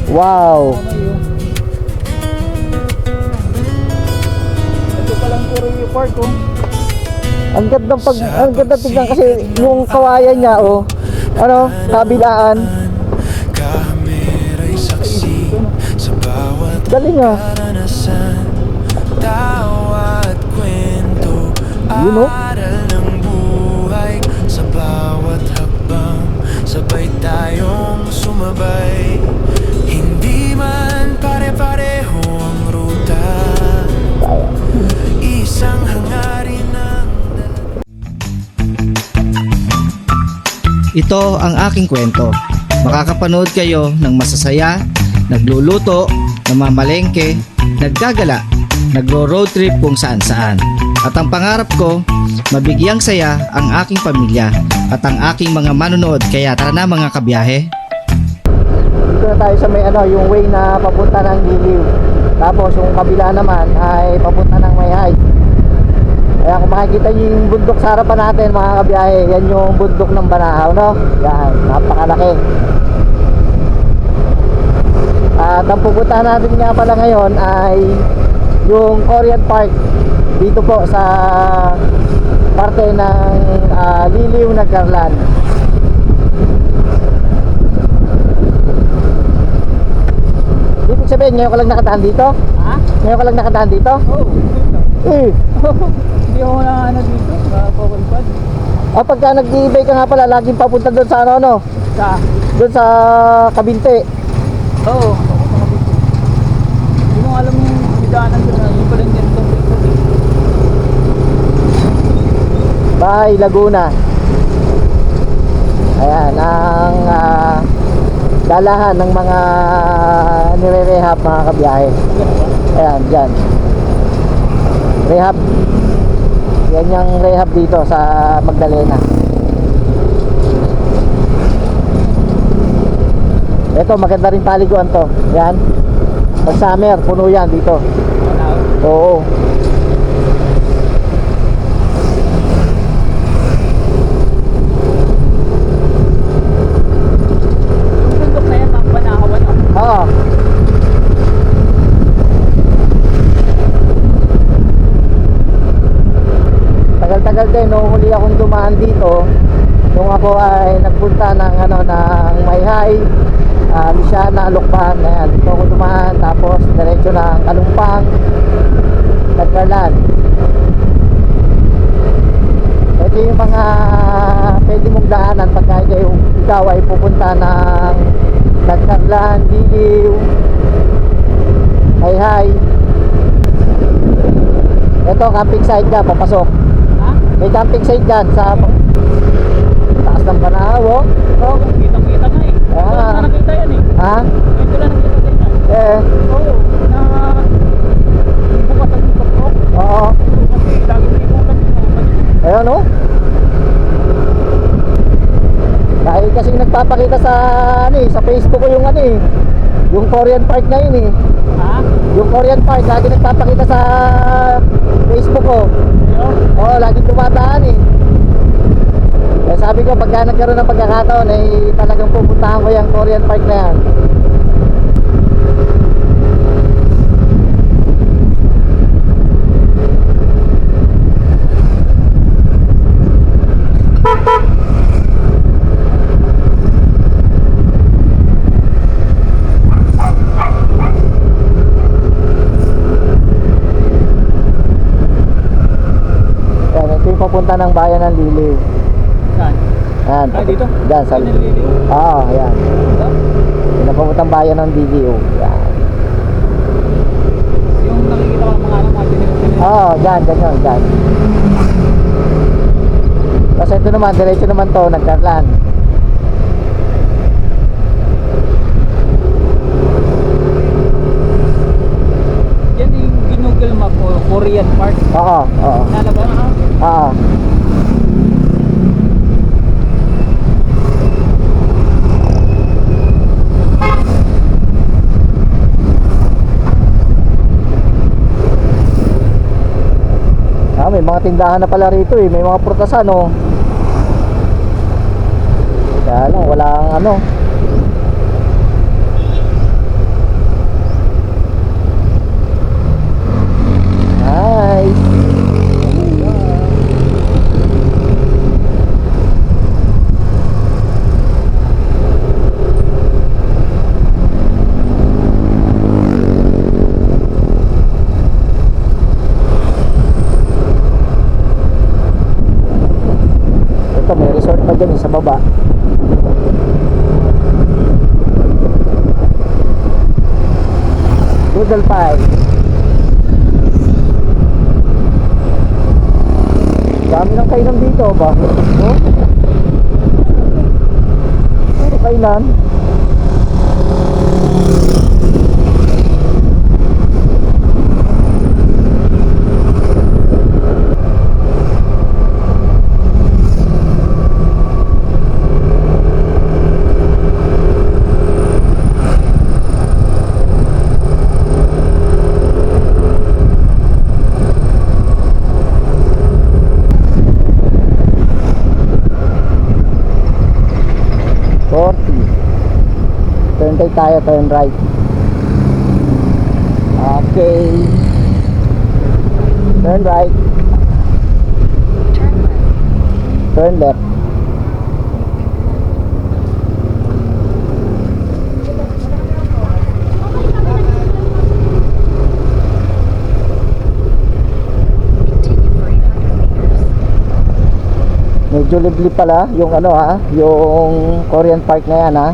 Wow. Ito pa lang puro yung park ko. Ang ganda tignan kasi yung kawayan niya, oh. Ano, kabilaan. Kamera'y saksi sa bawat Galing ah. karanasan, tawa at kwento, Yun, oh. aral ng buhay. Sa bawat hakbang, sabay tayong sumabay. Hindi man pare-pareho ang ruta, isang hangarin ng Ito ang aking kwento. Makakapanood kayo ng masasaya, nagluluto, namamalengke, nagkagala, nagro-road trip kung saan-saan. At ang pangarap ko, mabigyang saya ang aking pamilya at ang aking mga manonood. Kaya tara na mga kabiyahe. Dito na tayo sa may ano, yung way na papunta ng Giliw. Tapos yung kabila naman ay papunta ng Mayhay. Kaya kung makikita niyo yung bundok sa harapan natin mga kabiyahe, yan yung bundok ng Banahaw, no? Yan, napakalaki. At ang pupuntahan natin nga pala ngayon ay yung Korean Park dito po sa parte ng Liliw, Nagcarlan. Ibig sabihin, ngayon ka lang nakadaan dito? Ha? Ngayon ka lang nakadaan dito? Oo. Eh, Hindi ako na ano dito. Pakulpad. pagka nag-i-ibay ka nga pala, laging papunta doon sa ano, Sa? doon sa Kabinte. Oo. Hindi mo alam yung bidaanan doon na. Yung pala yung Bahay, Laguna. Ayan, ang dalahan ng mga nire-rehab mga kabiyahe. Ayan, dyan. Rehab. Yan yung rehab dito sa Magdalena. Ito, maganda rin paliguan to. Yan. Pag summer, puno yan dito. Oo. bundok na yan, ang Banahawan. Oo. Tagal-tagal din nung huli akong dumaan dito. Nung ako ay nagpunta ng ano ng Mayhay, Luciana, Lukban. Ayan, dito ako dumaan tapos diretso ng Kalumpang, Nagcarlan. Ito yung mga pwede mong daanan pagka ikaw ay pupunta ng Nagcarlan, Liliw, Mayhay. Ito, camping site ka, papasok. Ha? May camping site dyan sa taas ng Banahaw, oh. Oo. Kitang-kita nga eh. Ah. Ito lang nakita yan eh. Ha? Ito lang nakita yan. Eh, Oo. Na bukas ang tuktok. oo. Kasi lagi may ikutan dito. Ayan, oh. Dahil kasing nagpapakita sa ano eh, sa Facebook ko yung ano eh, yung Korean Park na yun eh. Ha? Yung Korean Park lagi nagpapakita sa Facebook ko. Ayun. Oo, lagi dumadaan eh. Kaya sabi ko pagka nagkaroon ng pagkakataon ay talagang pupuntahan ko yung Korean Park na yan. Yan, ito yung papunta ng bayan ng Liliw. Saan? Yan, Ah, dito? Dyan, sa Bayan ng Liliw? Oo, yan. Ito? Yung napapuntang bayan ng DDO. Yan. Yung nakikita ko ng mga ano, mga tinil-tinil. Oo, dyan yun, dyan. Kasi ito naman, diretso naman to, Nagcarlan. Yan yung ginugol map mo, Korean Park. Oo, oo. Nalabas na Oo. May mga tindahan na pala rito eh. May mga prutasan oh. Kaya lang walang ano. baba. Noodle pie. Dami ng kainan dito ba? Oh? Puro kainan. Turn right tayo, turn right. Okay. Turn right. Turn left. Medyo lively pala yung ano ha, yung Korean Park na yan ha.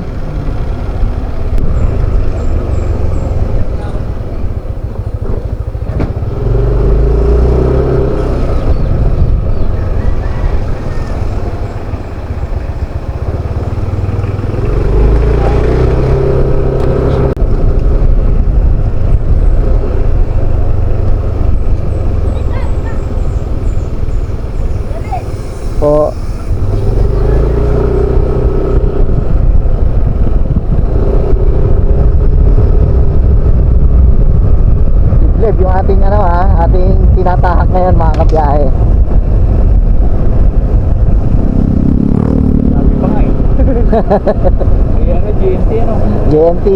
Po. Live yung ating ano ha, ating tinatahak ngayon mga kabiyahe. Sabi pa nga eh. Kaya nga GNT ano. JNT.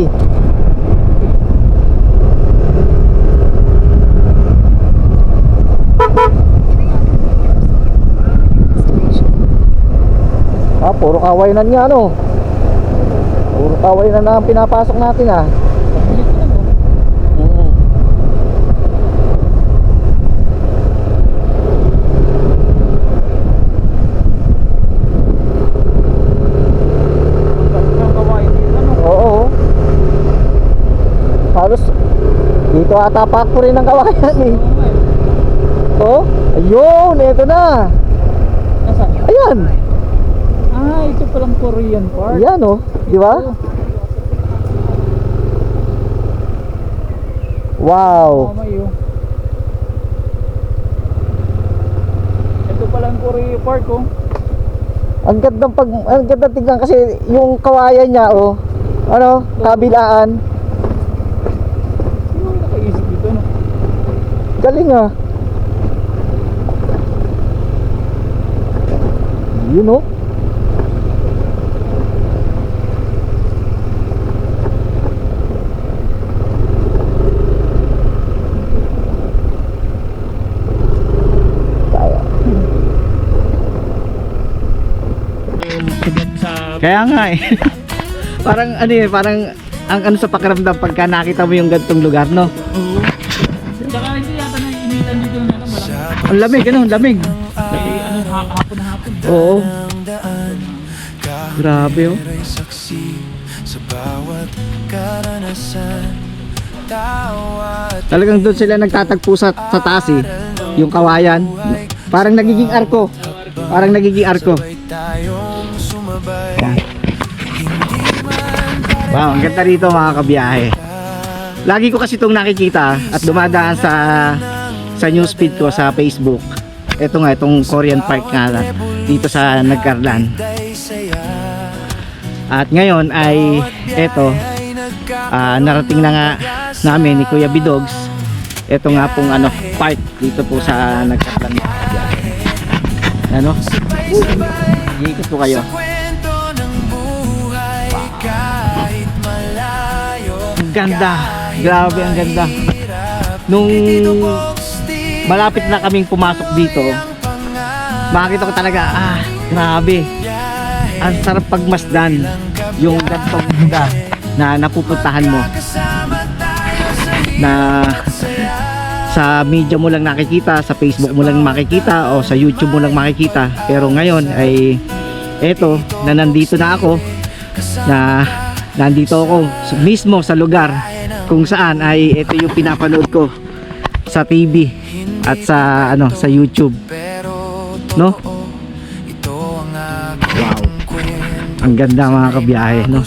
Ah, puro kawainan nga ano. Puro kawainan na ang pinapasok natin ah. Pagbilit ko lang oh. Mm. Ang kawain dito ano. Oo. Halos dito ata factory ng kawayan eh. Oo nga eh. Oh, ayun, eto na. Nasaan? Ayan. Ah, ito palang Korean Park. Ayan oh, di ba? Ito. Wow. Oh, may oh. Ito palang Korean Park oh. Ang ganda tignan kasi yung kawayan niya oh. Ano, kabilaan. Sino ang nakaisip dito no? Galing ah. Yun oh. Kaya. Kaya nga eh. Parang ano eh, parang ang ano sa pakiramdam pagka nakita mo yung gantong lugar, no? Oo. Tsaka hindi yata naiinitan dito ng ano, malamig. Ang lamig, ano, ang lamig. Eh, ano, hapon na hapon. Oo. Ang daan, Grabe oh. kahit saksi sa bawat karanasan. Tawa at Talagang doon sila nagtatagpo sa taas eh. Yung kawayan. Parang nagiging arko. Parang nagiging arko. sabay tayong sumabay. Wow, ang ganda rito mga kabiyahe. Lagi ko kasi itong nakikita at dumadaan sa newsfeed ko sa Facebook. Ito nga, itong Korean Park nga dito sa Nagkarlan. At ngayon ay eto, narating na nga namin ni Kuya Bidogs. Ito nga pong ano, park dito po sa Nagkarlan mga kabiyahe. Ano? Iikot po kayo. Kwento ng buhay kahit malayo. Ang ganda. Grabe, ang ganda. Nung malapit na kaming pumasok dito, makita ko talaga, grabe. Ang sarap pagmasdan yung gantong lugar na napupuntahan mo. Na sa media mo lang nakikita, sa Facebook mo lang makikita o sa YouTube mo lang makikita. Pero ngayon ay eto na nandito na ako, na nandito ako mismo sa lugar kung saan ay ito yung pinapanood ko sa TV at sa ano, sa YouTube, no? Wow, ang ganda mga kabiyahe, no?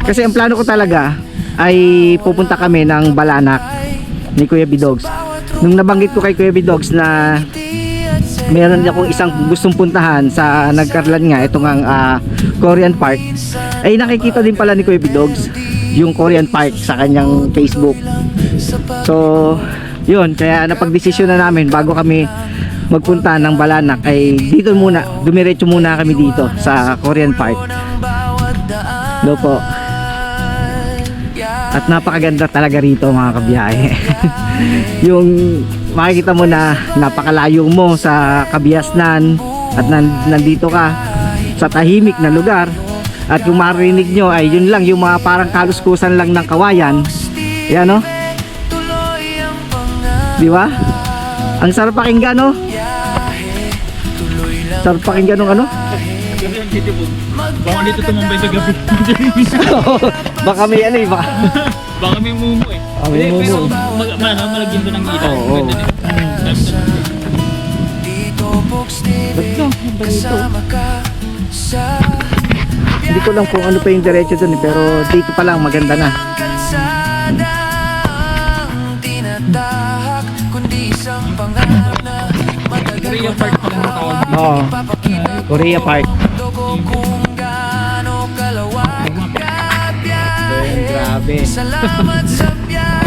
Kasi ang plano ko talaga ay pupunta kami ng Balanak ni Kuya Bidogs. Nung nabanggit ko kay Kuya Bidogs na meron akong isang gustong puntahan sa Nagkarlan nga, itong Korean Park, ay nakikita din pala ni Kuya Bidogs yung Korean Park sa kanyang Facebook. So yun, kaya napagdesisyon na namin bago kami magpunta ng Balanak ay dito muna, dumiretso muna kami dito sa Korean Park. No po. At napakaganda talaga rito mga kabiyahe. Yung makikita mo na napakalayo mo sa Kabiasnan at nandito ka sa tahimik na lugar, at yung marinig nyo ay yun lang, yung mga parang kaluskusan lang ng kawayan. Yan, no? Di ba? Ang sarap pakinggan, no? Sarap pakinggan ng ano? Baka dito tumambay sa gabi. Baka may ano eh, Baka may mumu eh. may mumu. Pero malagyan doon ng ilaw. Oo. Hindi ko lang kung ano pa yung diretso dun eh, pero dito pa lang maganda na. Korea Park pa lang tawag dito. Oo. Korea Park. Grabe.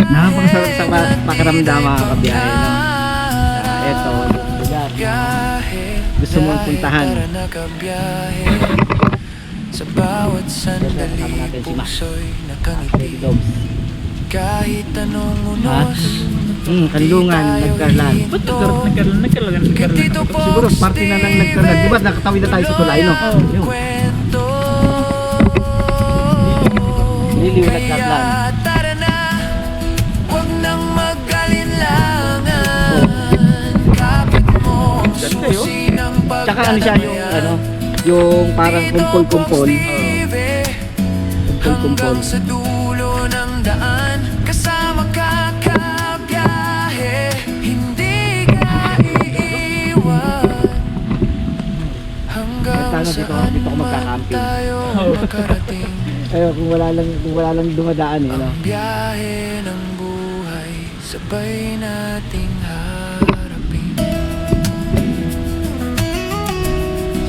Napakasarap sa pakiramdam mga kabiyahe, no? Ito, yung lugar gusto mong puntahan. Sa bawat sandali, puso'y nakangiti. Kahit anong unos, Kanlungan, Nagkarlan. Ba't nagkaroon? Siguro parte na ng Nagkarlan. Di ba nakatawid na tayo sa tulay, no? Yung kwento. Liliw Nagkarlan. Tara na, huwag nang mag-alinlangan. Kapit mo ang susi ng pagdadala. Tsaka ano siya yung ano, yung parang kumpol-kumpol. Kumpol-kumpol. Hanggang sa dulo ng daan, kasama ka kabiyahe, hindi ka iiwan. Hanggang Sana dito ako magkakamping. tayo makarating. Ayun, kung wala lang dumadaan eh, no? Biyahe ng buhay, sabay nating harapin.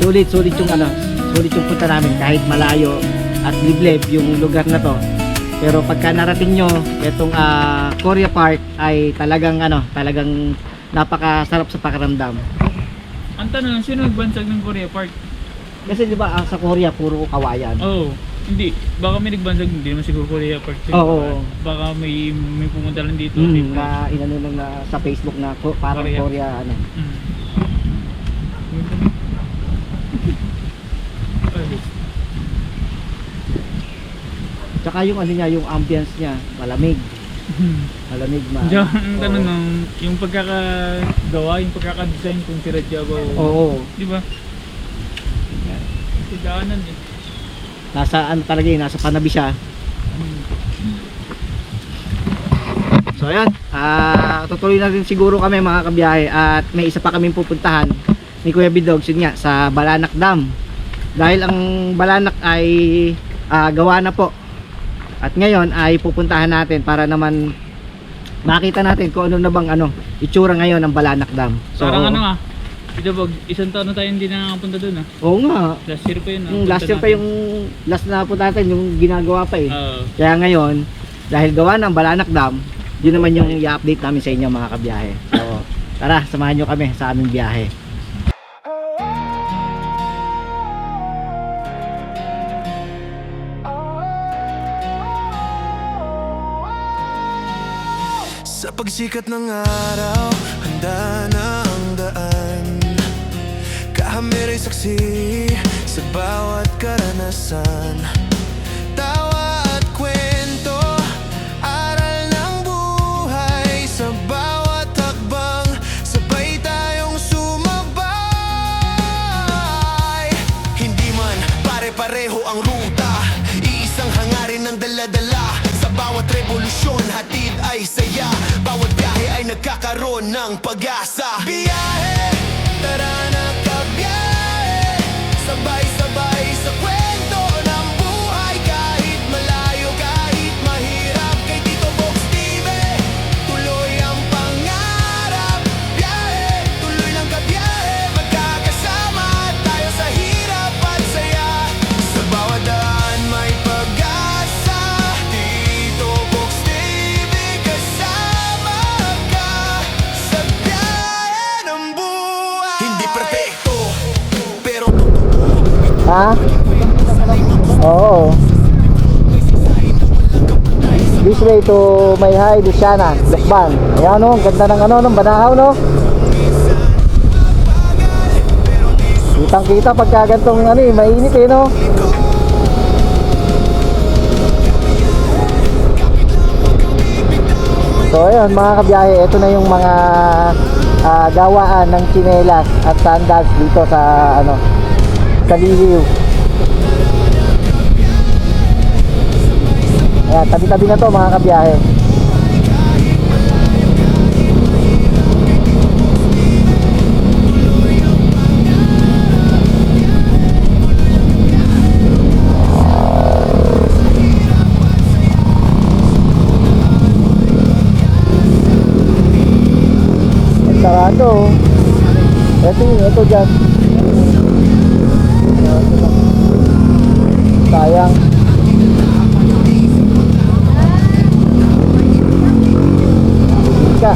Sulit yung ano, sulit yung punta namin kahit malayo at liblib yung lugar na to. Pero pagka narating nyo itong Korea Park ay talagang ano, talagang napakasarap sa pakiramdam. Ang tanong, sino nagbansag ng Korea Park? Kasi di ba sa Korea puro kawayan. Oh, hindi. Baka may nagbansag, hindi naman siguro Korea Park. Oo. Baka may pumunta lang dito. Na inano lang na sa Facebook na parang Korea ano. Tsaka yung ano niya, yung ambience niya, malamig. Malamig Diyan, ang tanong ng yung pagkakagawa, yung pagkakadesign kung si Radya ba Oo. di ba? Sidaanan eh. Nasa ano talaga yun, nasa panabi siya. So ayan, tutuloy na rin siguro kami mga kabiyahe, at may isa pa kaming pupuntahan ni Kuya Bidogs, yun nga, sa Balanak Dam. Dahil ang Balanak ay gawa na po. At ngayon ay pupuntahan natin para naman makita natin kung ano na bang ano, itsura ngayon ng Balanak Dam. So, Parang ano ito bag, isang taon na tayo hindi na nakapunta doon Oo nga. Last year pa yun Last year pa yung last na po natin, yung ginagawa pa eh. Oo. Kaya ngayon, dahil gawa ng Balanak Dam, yun naman yung i-update namin sa inyo mga kabiyahe. So, tara, samahan nyo kami sa aming biyahe. Sa pagsikat ng araw, handa na ang daan. Kami rin saksi sa bawat karanasan. Tawa at kwento, aral ng buhay. Sa bawat hakbang, sabay tayong sumabay. ang ruta, iisang hangarin ng dala-dala. Sa bawat revolusyon, hatid ay saya. Bawat biyahe ay nagkakaroon ng pag-asa. Biyahe, tara na kabiyahe, sabay-sabay sa kwento ng buhay. Kahit malayo, kahit mahirap, kay Tito Box TV tuloy ang pangarap. Biyahe, tuloy lang kabiyahe, magkakasama tayo sa hirap at saya. Sa bawat daan may pag-asa, Tito Box TV kasama ka sa biyahe ng buhay. Hindi perfecto, pero Ha? Oo. This way to Mayhay, Luciana, Lukban. Ayan o, ganda ng ano, ng Banahaw no. Kitang kita pagka gantong ano eh, mainit eh no. So ayun mga kabiyahe, ito na yung mga gawaan ng tsinelas at sandals dito sa ano, sa Liliw. Ayan, tabi-tabi na to mga kabiyahe. Sarado. Ito dyan. Sayang. Ka.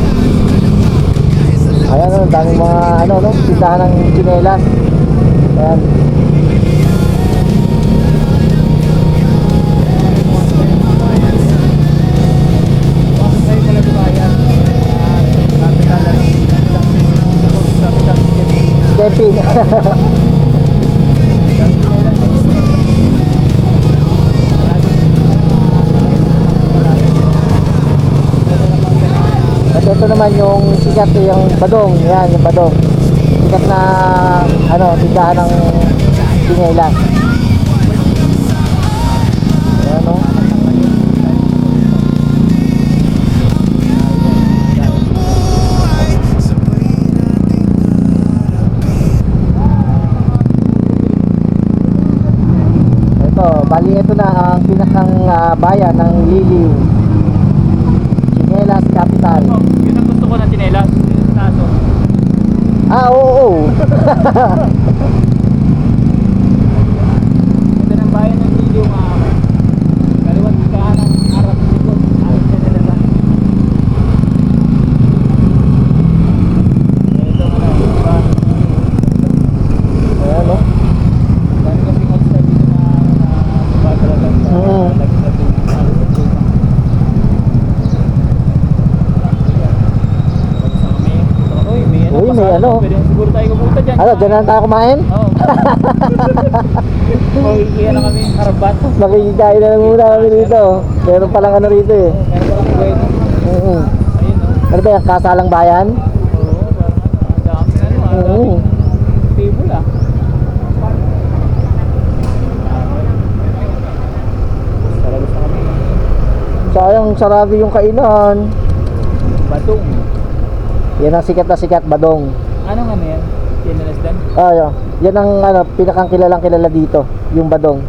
Ayan o, daming mga ano no, tindahan ng tsinelas. Ayan. Camping. At ito naman yung sikat yung Badong. Yan yung Badong. Sikat na ano, tindahan ng tsinelas. Ayan o. Bali ito na ang pinakang bayan ng Liliw, Tsinelas Capital. Oh, yun ang gusto ko ng tsinelas, yung taso. Oo. Ito ng bayan ng Liliw mga kamay. Kaliwat kanan, harap, likod, harap sa nilala. Ito ano, diba? Ayan o. Dami kasi concept dito na diba talaga sa lagi-lagi. Uy, may ano. Pwede siguro tayo kumunta dyan. Ano, dyan na tayo kumain? Oo. Magkikaya na kami, harabat. Makikikain na lang muna kami dito. Meron palang ano rito eh. Meron pa lang bueno. Oo. Ayun o. Ano ba yung kasalang bayan? Oo, parang ang dami Oo. table ah. Talaga sa kami. Sayang, sarado yung kainan. Batong. Yan ang sikat na sikat, Badong. Anong ano yan? Tinalasdan? Yan ang ano, pinakang kilalang kilala dito, yung Badong.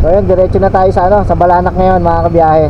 So yun, diretso na tayo sa ano, sa Balanak ngayon mga kabiyahe.